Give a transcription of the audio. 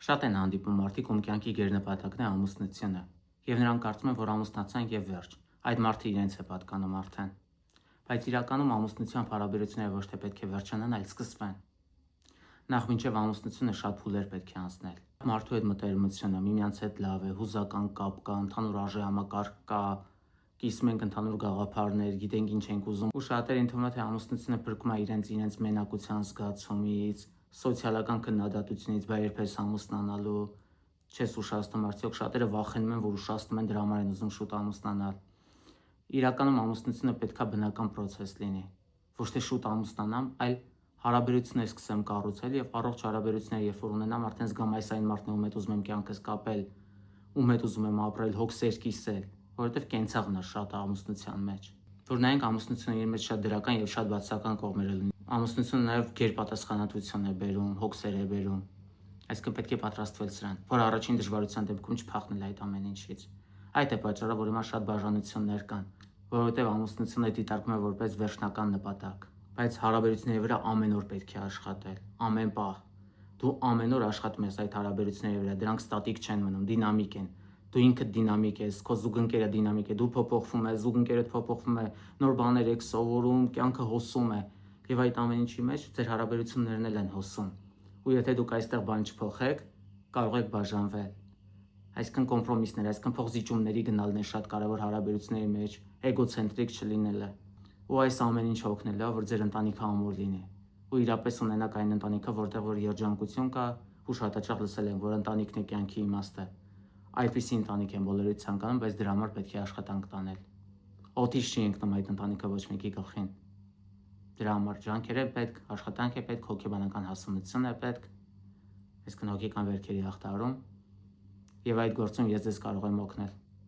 Շատ են հանդիպում մարդիկ, ում կյանքի գերնպատակն է ամուսնությունը, և նրանք կարծում են, որ ամուսնացան և վերջ, այդ մարդը իրենց է պատկանում արդեն։ Բայց իրականում ամուսնությամբ հարաբերությունները ոչ թե պետք է վերջանան, այլ սկսվեն։ Նախ մինչև ամուսնությունը շատ փուլեր պետք է անցնել։ Մարդու հետ մտերմությունը, միմյանց հետ լավ է, հուզական կապ կա, ընդհանուր արժեհամակարգ կա, կիսում ենք ընդհանուր գաղափարներ, գիտենք ինչ ենք ուզում, ու շատերին թվում է, թե ամուսնությունը փրկում է իրենց մենակության զգացումից, սոցիալական քննադատությունից, բա երբ ես ամուսնանալու, չես ուշացնում արդյոք, շատերը վախենում են, որ ուշացնում են, դրա համար են ուզում շուտ ամուսնանալ։ Իրականում ամուսնությունը պետքա բնական process լինի, ոչ թե շուտ ամուսնանամ, այլ հարաբերություններ սկսեմ կառուցել եւ առողջ հարաբերություններ երբ որ ունենամ, արդեն զգամ այս այն մարդն է, ում հետ ուզում եմ կյանքս կապել, ում հետ ուզում եմ ապրել, հոգսեր կիսել, որովհետեւ կենցաղն է շատ ամուսնության մեջ։ Որ նայենք ամուսնությունը իր մեջ շատ դրական եւ շատ բացասական կողմեր ունի։ Ամուսնությունը նաեւ գերպատասխանատվություն է բերում, հոգսեր է բերում։ Այսինքն պետք է պատրաստվել սրան, որ առաջին դժվարության դեպքում չփախնել այդ ամեն ինչից։ Այդ է պատճառը, որ հիմա շատ բաժանություններ կան, որովհետև ամուսնությունը դիտարկվում է որպես վերջնական նպատակ, բայց հարաբերությունների վրա ամեն օր պետք է աշխատել, ամեն պահ։ Դու ամեն օր աշխատում ես այդ հարաբերությունների վրա, դրանք ստատիկ չեն մնում, դինամիկ են։ Դու ինքդ դինամիկ ես, քո զուգընկերը դինամիկ է, դու փոփոխվում ես, զուգընկերդ փոփոխվում է, նոր բաներ եք սովորում, կյանքը հոսում է, եւ այդ ամեն ինչի մեջ ձեր հարաբերություններն էլ են հոսում։ Ու եթե դուք այստեղ բան չփոխեք, կարող եք բաժանվել։ Այսինքն կոմպրոմիսներ, այսինքն փոխզիջումների գնալն է շատ կարևոր հարաբերությունների մեջ, էգոցենտրիկ չլինելը։ Ու այս ամեն ինչը օգնել է, որ ձեր ընտանիքը ամուր լինի։ Ու իրապես ունենաք այն ընտանիքը, որտեղ որ երջանկություն կա, ու շատ հաճախ լսել եմ, որ ընտանիքն է կյանքի իմաստը։ Այդպիսի ընտանիք են բոլորից ցանկանում, բայց դրա համար պետք է աշխատանք տանել։ Օդից չի ընկնում այդ ընտանիքը ոչ մեկի գլխին։ Դրա համար ջանքեր է պետք, աշխատանք է պետք, հոգեբանական հասունություն է պետք, այսինքն հոգեկան վերքերի ախտարում, եւ այդ գործում ես ձեզ կարող եմ օգնել։